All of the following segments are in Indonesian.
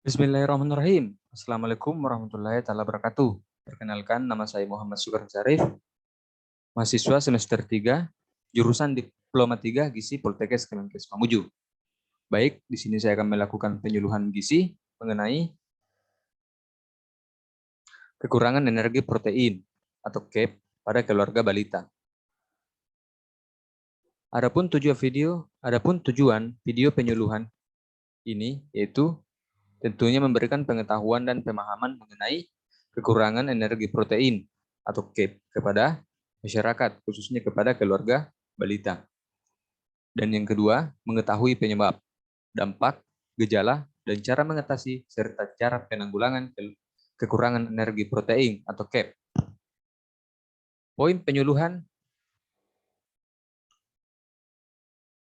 Bismillahirrahmanirrahim. Assalamualaikum warahmatullahi wabarakatuh. Perkenalkan, nama saya Muhammad Sugeng Syarif, mahasiswa semester 3, jurusan Diploma 3 Gizi Poltekkes Kemenkes Mamuju. Baik, di sini saya akan melakukan penyuluhan gizi mengenai kekurangan energi protein atau KEP pada keluarga balita. Adapun tujuan video penyuluhan ini yaitu tentunya memberikan pengetahuan dan pemahaman mengenai kekurangan energi protein atau KEP kepada masyarakat, khususnya kepada keluarga balita. Dan yang kedua, mengetahui penyebab, dampak, gejala, dan cara mengatasi, serta cara penanggulangan kekurangan energi protein atau KEP. Poin penyuluhan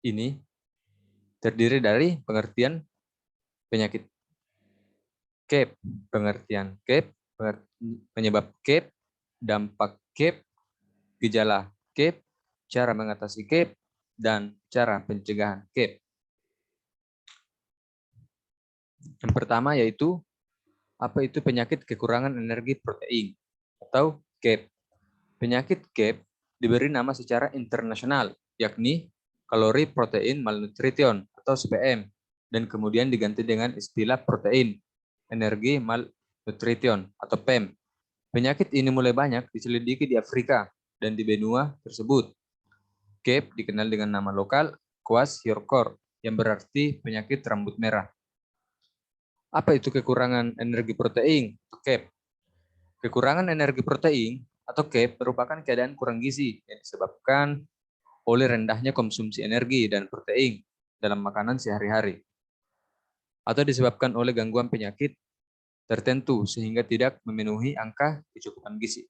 ini terdiri dari pengertian penyakit KEP, pengertian KEP, penyebab KEP, dampak KEP, gejala KEP, cara mengatasi KEP, dan cara pencegahan KEP. Yang pertama yaitu, apa itu penyakit kekurangan energi protein atau KEP. Penyakit KEP diberi nama secara internasional, yakni kalori protein malnutrition atau CPM, dan kemudian diganti dengan istilah protein energi malnutrition atau PEM. Penyakit ini mulai banyak diselidiki di Afrika dan di benua tersebut. KEP dikenal dengan nama lokal kwashiorkor, yang berarti penyakit rambut merah. Apa itu kekurangan energi protein atau KEP? Kekurangan energi protein atau KEP merupakan keadaan kurang gizi yang disebabkan oleh rendahnya konsumsi energi dan protein dalam makanan sehari-hari, atau disebabkan oleh gangguan penyakit tertentu sehingga tidak memenuhi angka kecukupan gizi.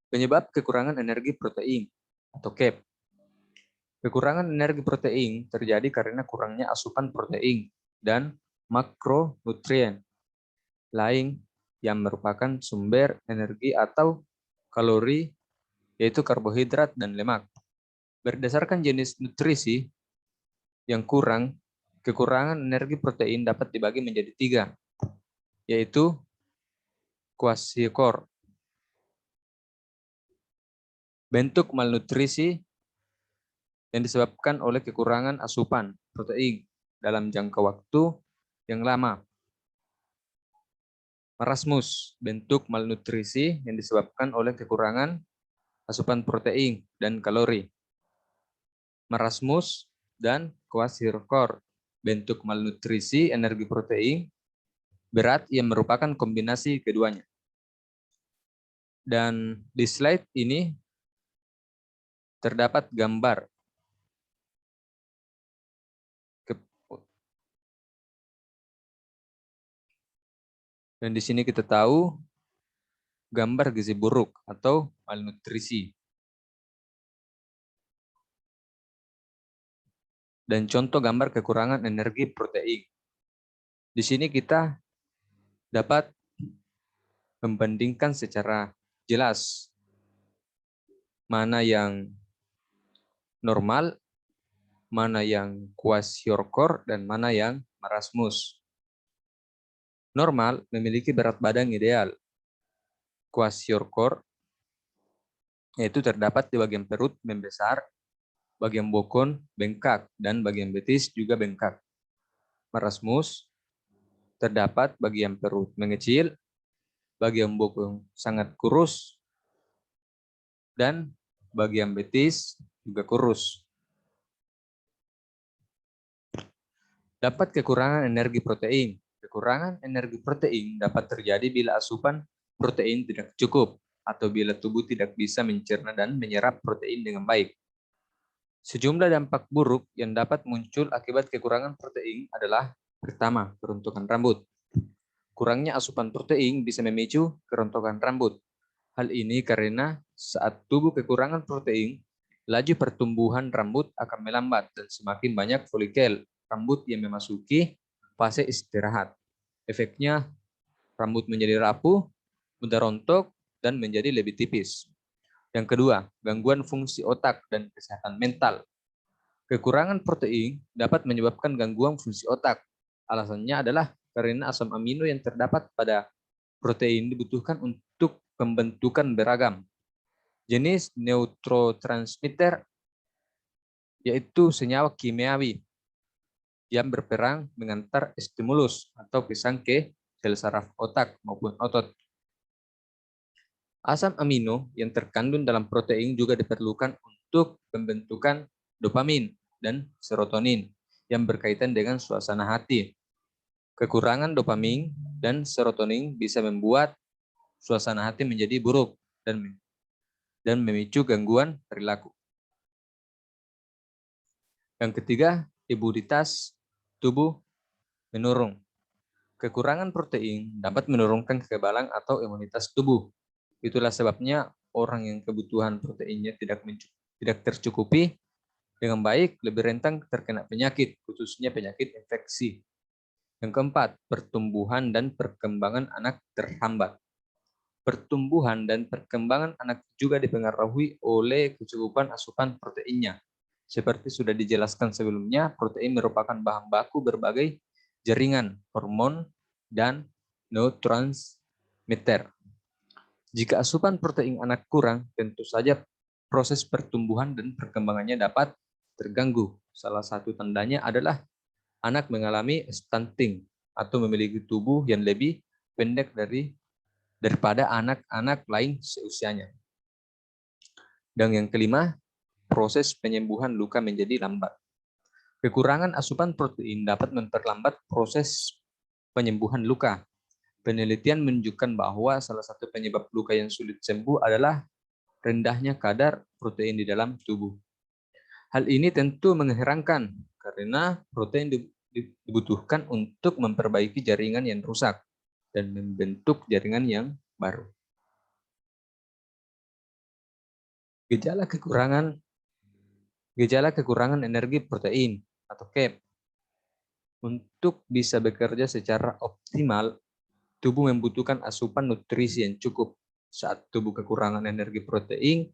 Penyebab kekurangan energi protein atau KEP. Kekurangan energi protein terjadi karena kurangnya asupan protein dan makronutrien lain yang merupakan sumber energi atau kalori, yaitu karbohidrat dan lemak. Berdasarkan jenis nutrisi yang kurang, kekurangan energi protein dapat dibagi menjadi 3, yaitu kwashiorkor. Bentuk malnutrisi yang disebabkan oleh kekurangan asupan protein dalam jangka waktu yang lama. Marasmus, bentuk malnutrisi yang disebabkan oleh kekurangan asupan protein dan kalori. Marasmus dan kwashiorkor, bentuk malnutrisi energi protein berat yang merupakan kombinasi keduanya. Dan di slide ini terdapat gambar. Dan di sini kita tahu gambar gizi buruk atau malnutrisi. Dan contoh gambar kekurangan energi protein. Di sini kita dapat membandingkan secara jelas mana yang normal, mana yang kwashiorkor, dan mana yang marasmus. Normal memiliki berat badan ideal. Kwashiorkor yaitu terdapat di bagian perut membesar, bagian bokon bengkak, dan bagian betis juga bengkak. Marasmus terdapat bagian perut mengecil, bagian bokon sangat kurus, dan bagian betis juga kurus. Dapat kekurangan energi protein. Kekurangan energi protein dapat terjadi bila asupan protein tidak cukup atau bila tubuh tidak bisa mencerna dan menyerap protein dengan baik. Sejumlah dampak buruk yang dapat muncul akibat kekurangan protein adalah: pertama, kerontokan rambut. Kurangnya asupan protein bisa memicu kerontokan rambut. Hal ini karena saat tubuh kekurangan protein, laju pertumbuhan rambut akan melambat dan semakin banyak folikel rambut yang memasuki fase istirahat. Efeknya, rambut menjadi rapuh, mudah rontok, dan menjadi lebih tipis. Yang kedua, gangguan fungsi otak dan kesehatan mental. Kekurangan protein dapat menyebabkan gangguan fungsi otak. Alasannya adalah karena asam amino yang terdapat pada protein dibutuhkan untuk pembentukan beragam jenis neurotransmitter, yaitu senyawa kimiawi yang berperan mengantar stimulus atau pesan ke sel saraf otak maupun otot. Asam amino yang terkandung dalam protein juga diperlukan untuk pembentukan dopamin dan serotonin yang berkaitan dengan suasana hati. Kekurangan dopamin dan serotonin bisa membuat suasana hati menjadi buruk dan memicu gangguan perilaku. Yang ketiga, imunitas tubuh menurun. Kekurangan protein dapat menurunkan kekebalan atau imunitas tubuh. Itulah sebabnya orang yang kebutuhan proteinnya tidak tercukupi dengan baik lebih rentan terkena penyakit, khususnya penyakit infeksi. Yang keempat, pertumbuhan dan perkembangan anak terhambat. Pertumbuhan dan perkembangan anak juga dipengaruhi oleh kecukupan asupan proteinnya. Seperti sudah dijelaskan sebelumnya, protein merupakan bahan baku berbagai jaringan, hormon, dan neurotransmitter. Jika asupan protein anak kurang, tentu saja proses pertumbuhan dan perkembangannya dapat terganggu. Salah satu tandanya adalah anak mengalami stunting atau memiliki tubuh yang lebih pendek daripada anak-anak lain seusianya. Dan yang kelima, proses penyembuhan luka menjadi lambat. Kekurangan asupan protein dapat memperlambat proses penyembuhan luka. Penelitian menunjukkan bahwa salah satu penyebab luka yang sulit sembuh adalah rendahnya kadar protein di dalam tubuh. Hal ini tentu mengherankan karena protein dibutuhkan untuk memperbaiki jaringan yang rusak dan membentuk jaringan yang baru. Gejala kekurangan energi protein atau KEP. Untuk bisa bekerja secara optimal, tubuh membutuhkan asupan nutrisi yang cukup. Saat tubuh kekurangan energi protein,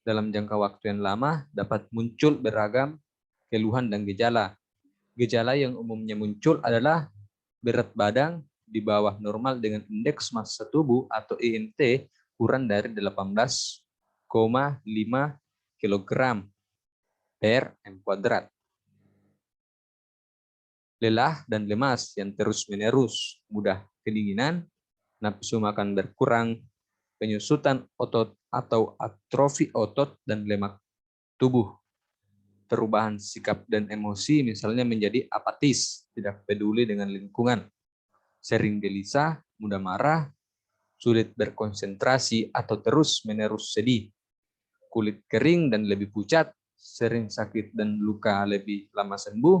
dalam jangka waktu yang lama dapat muncul beragam keluhan dan gejala. Gejala yang umumnya muncul adalah berat badan di bawah normal dengan indeks massa tubuh atau IMT kurang dari 18,5 kg per m². Lelah dan lemas yang terus-menerus, mudah kedinginan, nafsu makan berkurang, penyusutan otot atau atrofi otot dan lemak tubuh. Perubahan sikap dan emosi misalnya menjadi apatis, tidak peduli dengan lingkungan, sering gelisah, mudah marah, sulit berkonsentrasi atau terus-menerus sedih, kulit kering dan lebih pucat, sering sakit dan luka lebih lama sembuh,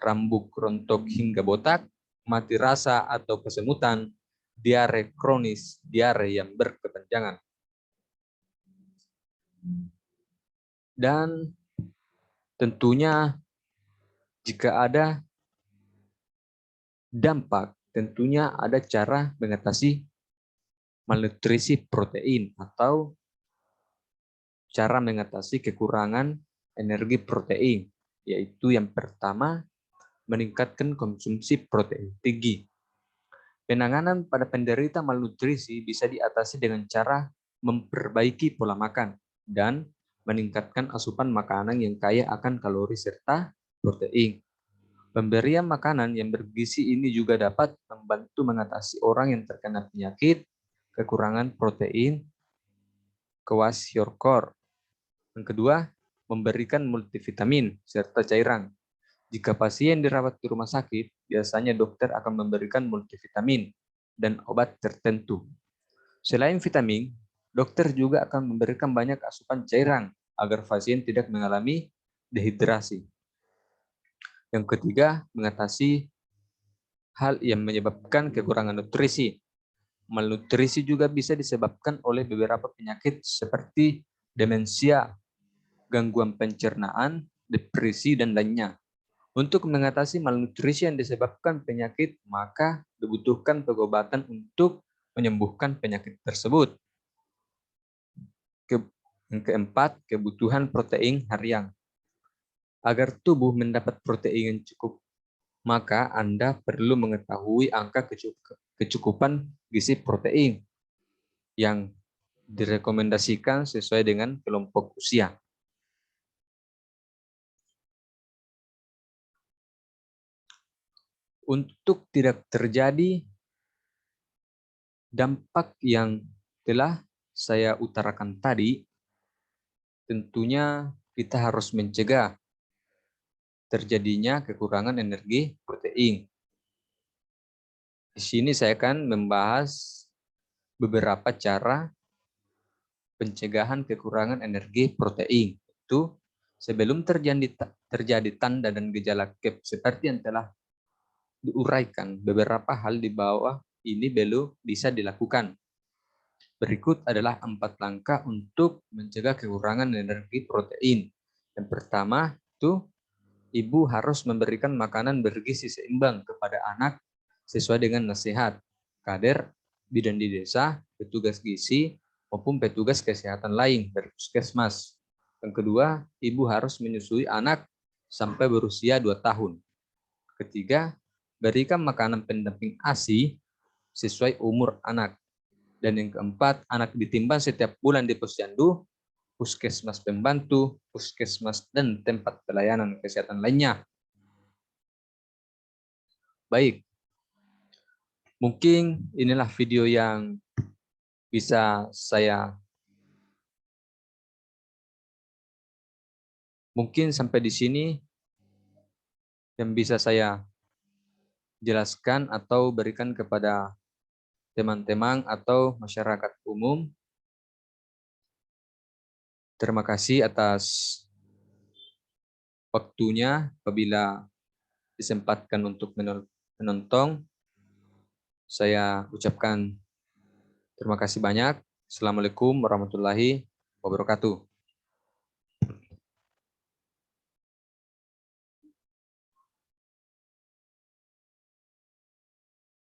rambut rontok hingga botak, mati rasa atau kesemutan, diare kronis, diare yang berkepanjangan. Dan tentunya jika ada dampak, tentunya ada cara mengatasi malnutrisi protein atau cara mengatasi kekurangan energi protein, yaitu yang pertama, meningkatkan konsumsi protein tinggi. Penanganan pada penderita malnutrisi bisa diatasi dengan cara memperbaiki pola makan dan meningkatkan asupan makanan yang kaya akan kalori serta protein. Pemberian makanan yang bergizi ini juga dapat membantu mengatasi orang yang terkena penyakit kekurangan protein kwashiorkor. Yang kedua, memberikan multivitamin serta cairan. Jika pasien dirawat di rumah sakit, biasanya dokter akan memberikan multivitamin dan obat tertentu. Selain vitamin, dokter juga akan memberikan banyak asupan cairan agar pasien tidak mengalami dehidrasi. Yang ketiga, mengatasi hal yang menyebabkan kekurangan nutrisi. Malnutrisi juga bisa disebabkan oleh beberapa penyakit seperti demensia, gangguan pencernaan, depresi, dan lainnya. Untuk mengatasi malnutrisi yang disebabkan penyakit, maka dibutuhkan pengobatan untuk menyembuhkan penyakit tersebut. Yang keempat, kebutuhan protein harian. Agar tubuh mendapat protein yang cukup, maka Anda perlu mengetahui angka kecukupan gizi protein yang direkomendasikan sesuai dengan kelompok usia. Untuk tidak terjadi dampak yang telah saya utarakan tadi, tentunya kita harus mencegah terjadinya kekurangan energi protein. Di sini saya akan membahas beberapa cara pencegahan kekurangan energi protein. Itu sebelum terjadi tanda dan gejala KEP seperti yang telah diuraikan, beberapa hal di bawah ini belum bisa dilakukan. Berikut adalah 4 langkah untuk mencegah kekurangan energi protein. Yang pertama, itu ibu harus memberikan makanan bergizi seimbang kepada anak sesuai dengan nasihat kader, bidan di desa, petugas gizi, maupun petugas kesehatan lain dari puskesmas. Yang kedua, ibu harus menyusui anak sampai berusia 2 tahun. Ketiga, berikan makanan pendamping ASI sesuai umur anak. Dan yang keempat, anak ditimbang setiap bulan di posyandu, puskesmas pembantu, puskesmas, dan tempat pelayanan kesehatan lainnya. Baik, mungkin inilah video yang bisa saya sampai di sini yang bisa saya jelaskan atau berikan kepada teman-teman atau masyarakat umum. Terima kasih atas waktunya. Apabila disempatkan untuk menonton, saya ucapkan terima kasih banyak. Assalamualaikum warahmatullahi wabarakatuh.